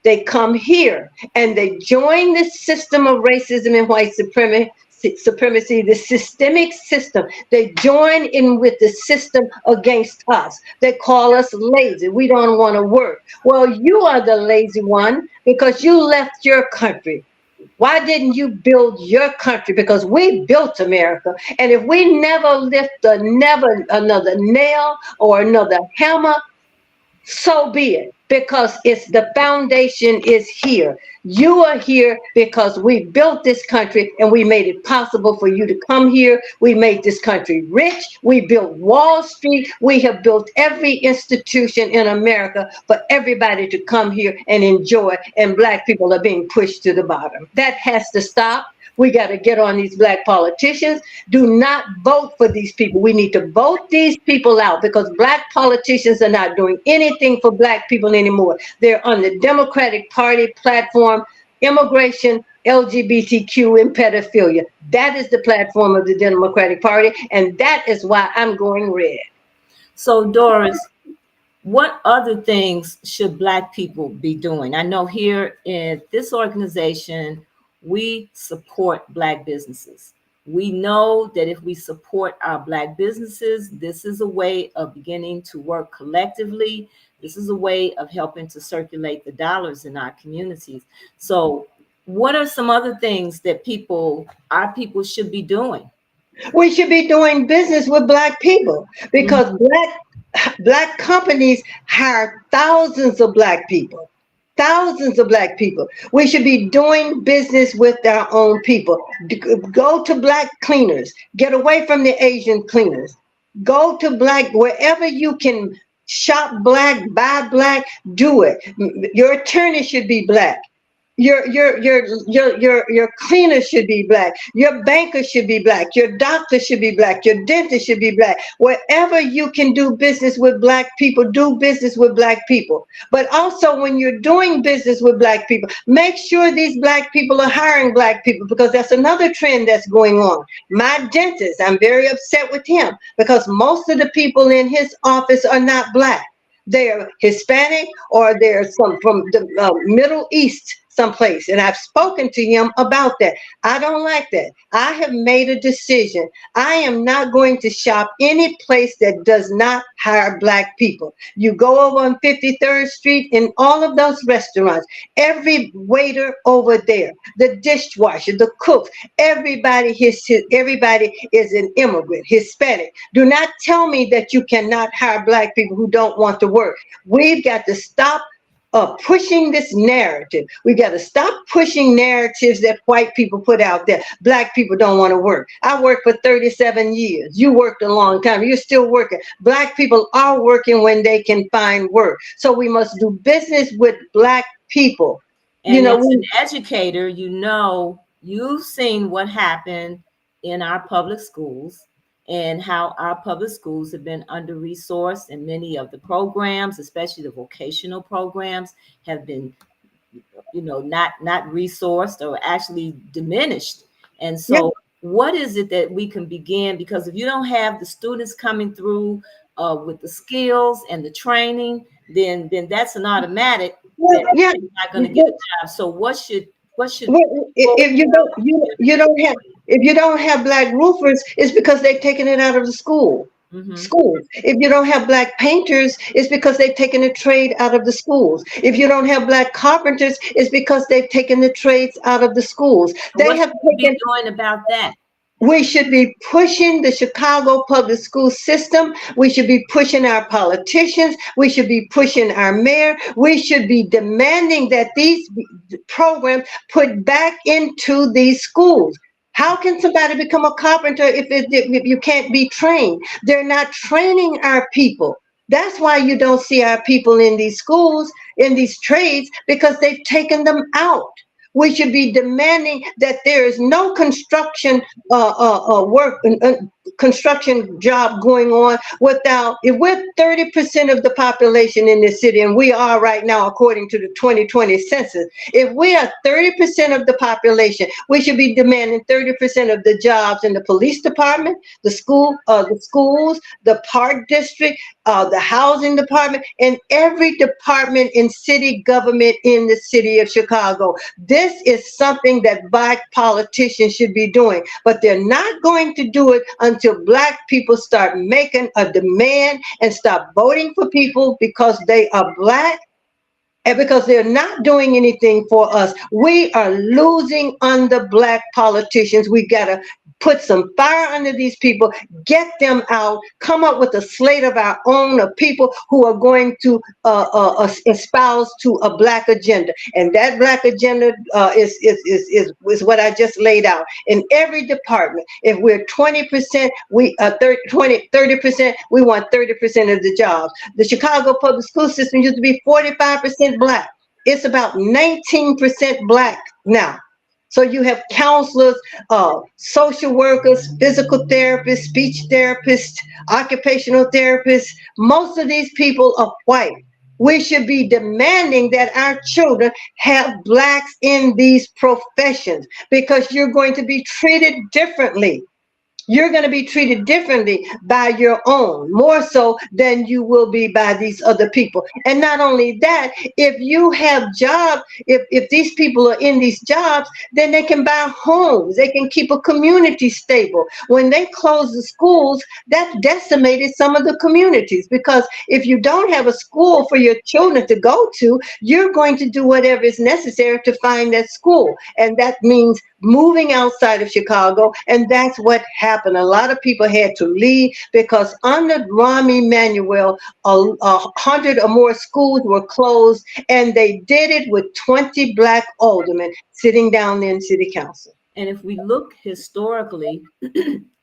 They come here and they join the system of racism and white supremacy, the systemic system. They join in with the system against us. They call us lazy. We don't want to work. Well, you are the lazy one because you left your country. Why didn't you build your country? Because we built America. And if we never lift never another nail or another hammer, so be it, because it's the foundation is here. You are here because we built this country and we made it possible for you to come here. We made this country rich. We built Wall Street. We have built every institution in America for everybody to come here and enjoy, and black people are being pushed to the bottom. That has to stop. We got to get on these black politicians. Do not vote for these people. We need to vote these people out because black politicians are not doing anything for black people anymore. They're on the Democratic Party platform, immigration, LGBTQ, and pedophilia. That is the platform of the Democratic Party, and that is why I'm going red. So, Doris, what other things should black people be doing? I know here in this organization, we support black businesses. We know that if we support our black businesses, this is a way of beginning to work collectively. This is a way of helping to circulate the dollars in our communities. So what are some other things that our people should be doing? We should be doing business with black people because black companies hire thousands of black people. Thousands of black people. We should be doing business with our own people. Go to black cleaners. Get away from the Asian cleaners. Go to black, wherever you can shop black, buy black, do it. Your attorney should be black. Your cleaner should be black. Your banker should be black. Your doctor should be black. Your dentist should be black. Wherever you can do business with black people, do business with black people. But also when you're doing business with black people, make sure these black people are hiring black people, because that's another trend that's going on. My dentist, I'm very upset with him because most of the people in his office are not black. They're Hispanic or they're some from the Middle East someplace, and I've spoken to him about that. I don't like that. I have made a decision. I am not going to shop any place that does not hire black people. You go over on 53rd Street in all of those restaurants, every waiter over there, the dishwasher, the cook, everybody is an immigrant, Hispanic. Do not tell me that you cannot hire black people who don't want to work. We've got to stop pushing this narrative. We got to stop pushing narratives that white people put out there. Black people don't want to work. I worked for 37 years. You worked a long time. You're still working. Black people are working when they can find work. So we must do business with black people. And as an educator, you've seen what happened in our public schools. and how our public schools have been under-resourced, and many of the programs, especially the vocational programs, have been, not resourced or actually diminished. And Yeah, so what is it that we can begin? Because if you don't have the students coming through with the skills and the training, then that's an automatic yeah, that yeah. you're not going to get a job. So what should If you don't, you don't have, if you don't have black roofers, it's because they've taken it out of the Mhm. schools. If you don't have black painters, it's because they've taken the trade out of the schools. If you don't have black carpenters, it's because they've taken the trades out of the schools. They What have should we be taken. doing about that? We should be pushing the Chicago public school system. We should be pushing our politicians. We should be pushing our mayor. We should be demanding that these programs put back into these schools. How can somebody become a carpenter if you can't be trained? They're not training our people. That's why you don't see our people in these schools, in these trades, because they've taken them out. We should be demanding that there is no construction job going on without, if we're 30% of the population in this city, and we are right now according to the 2020 census, if we are 30% of the population, we should be demanding 30% of the jobs in the police department, the schools, the park district, the housing department, and every department in city government in the city of Chicago. This is something that black politicians should be doing, but they're not going to do it until black people start making a demand and stop voting for people because they are black and because they're not doing anything for us. We are losing under black politicians. We got to put some fire under these people, get them out, come up with a slate of our own of people who are going to espouse to a black agenda. And that black agenda is what I just laid out. In every department, if we're 20%, 30%, we want 30% of the jobs. The Chicago public school system used to be 45% black. It's about 19% black now. So you have counselors, social workers, physical therapists, speech therapists, occupational therapists. Most of these people are white. We should be demanding that our children have blacks in these professions because you're going to be treated differently. You're going to be treated differently by your own, more so than you will be by these other people. And not only that, if you have jobs, if these people are in these jobs, then they can buy homes. They can keep a community stable. When they close the schools, that decimated some of the communities because if you don't have a school for your children to go to, you're going to do whatever is necessary to find that school. And that means moving outside of Chicago, and that's what happened. A lot of people had to leave because under Rahm Emanuel, 100 or more schools were closed, and they did it with 20 black aldermen sitting down there in city council. And if we look historically,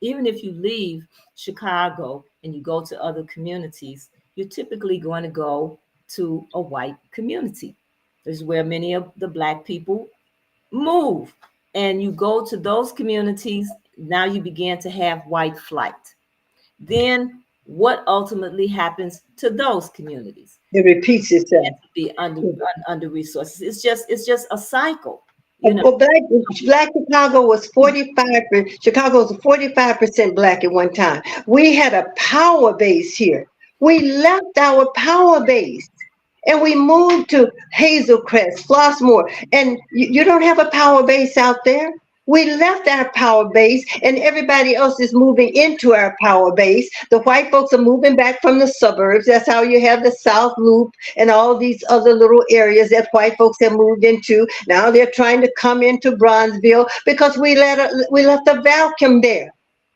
even if you leave Chicago and you go to other communities, you're typically going to go to a white community. This is where many of the black people move. And you go to those communities, now you begin to have white flight. Then what ultimately happens to those communities? It repeats itself. Be under resources. It's just a cycle. Well, black Chicago was 45. Chicago was 45% black at one time. We had a power base here. We left our power base. And we moved to Hazelcrest, Flossmoor, and you don't have a power base out there. We left our power base and everybody else is moving into our power base. The white folks are moving back from the suburbs. That's how you have the South Loop and all these other little areas that white folks have moved into. Now they're trying to come into Bronzeville because we left a vacuum there.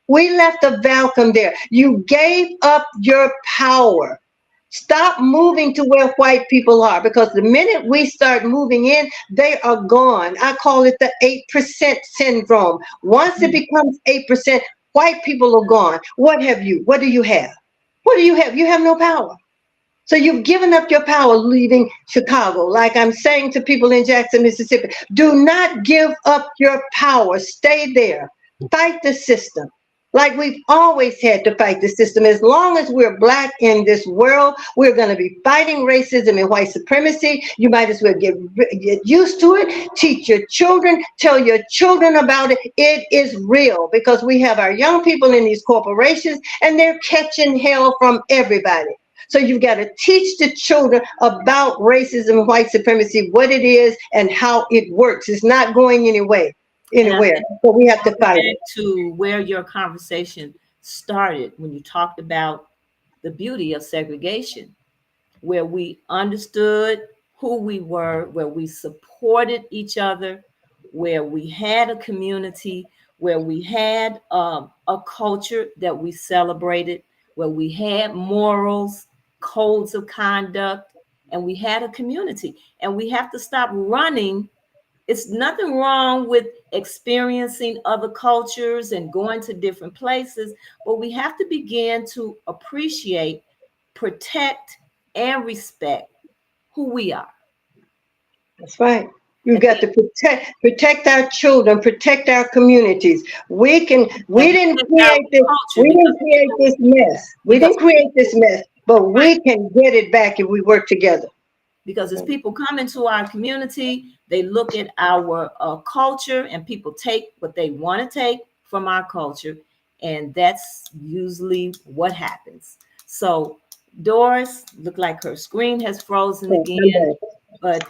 We left a vacuum there. You gave up your power. Stop moving to where white people are because the minute we start moving in, they are gone. I call it the 8% syndrome. Once it becomes 8%, white people are gone. What do you have? What do you have? You have no power. So you've given up your power leaving Chicago. Like I'm saying to people in Jackson, Mississippi, do not give up your power. Stay there. Fight the system. Like we've always had to fight the system. As long as we're black in this world, we're going to be fighting racism and white supremacy. You might as well get used to it. Teach your children, tell your children about it. It is real because we have our young people in these corporations and they're catching hell from everybody. So you've got to teach the children about racism and white supremacy, what it is and how it works. It's not going anywhere. So we have to fight it. To where your conversation started when you talked about the beauty of segregation, where we understood who we were, where we supported each other, where we had a community, where we had a culture that we celebrated, where we had morals, codes of conduct, and we had a community. And we have to stop running. It's nothing wrong with experiencing other cultures and going to different places, but we have to begin to appreciate, protect, and respect who we are. That's right. You've got to protect our children, protect our communities. We didn't create this mess. We didn't create this mess, but we can get it back if we work together. Because as people come into our community, they look at our culture, and people take what they want to take from our culture, and that's usually what happens. So Doris, look like her screen has frozen again, but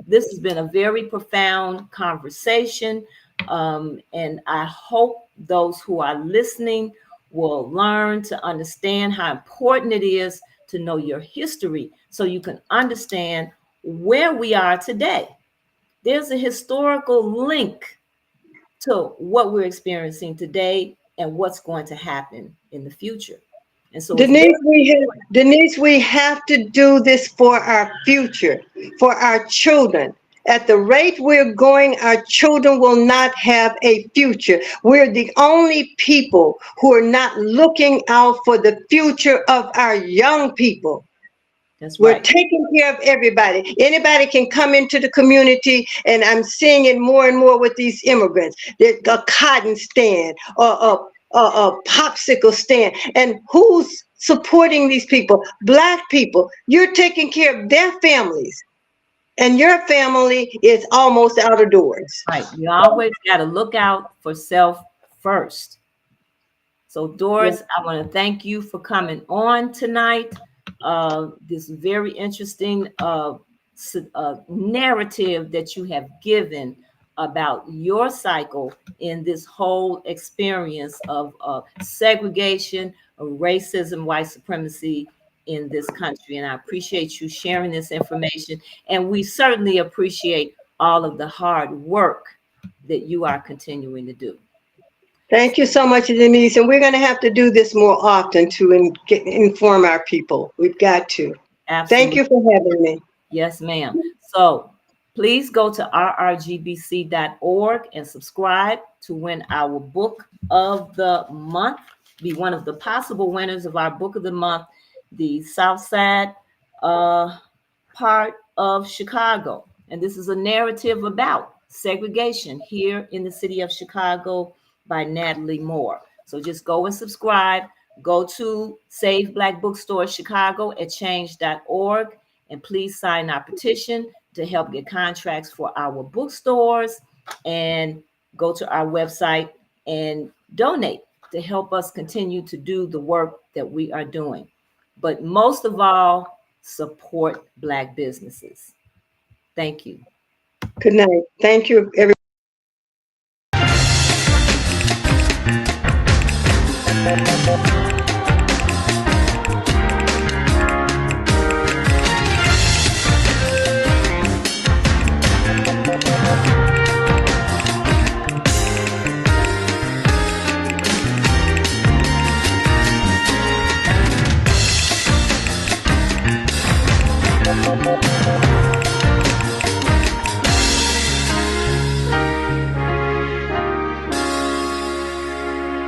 this has been a very profound conversation, and I hope those who are listening will learn to understand how important it is to know your history so you can understand where we are today. There's a historical link to what we're experiencing today and what's going to happen in the future. And so Denise, we have to do this for our future, for our children. At the rate we're going, our children will not have a future. We're the only people who are not looking out for the future of our young people. That's right. We're taking care of everybody. Anybody can come into the community, and I'm seeing it more and more with these immigrants. There's a cotton stand or a popsicle stand. And who's supporting these people? Black people. You're taking care of their families. And your family is almost out of doors. Right. You always got to look out for self first. So Doris, I want to thank you for coming on tonight. This very interesting narrative that you have given about your cycle in this whole experience of segregation, of racism, white supremacy in this country. And I appreciate you sharing this information. And we certainly appreciate all of the hard work that you are continuing to do. Thank you so much, Denise. And we're going to have to do this more often to inform our people. We've got to. Absolutely. Thank you for having me. Yes, ma'am. So please go to rrgbc.org and subscribe to win our book of the month. Be one of the possible winners of our book of the month, the South Side part of Chicago. And this is a narrative about segregation here in the city of Chicago by Natalie Moore. So just go and subscribe. Go to Save Black Bookstore Chicago at change.org, and please sign our petition to help get contracts for our bookstores, and go to our website and donate to help us continue to do the work that we are doing. But most of all, support Black businesses. Thank you. Good night. Thank you, everyone.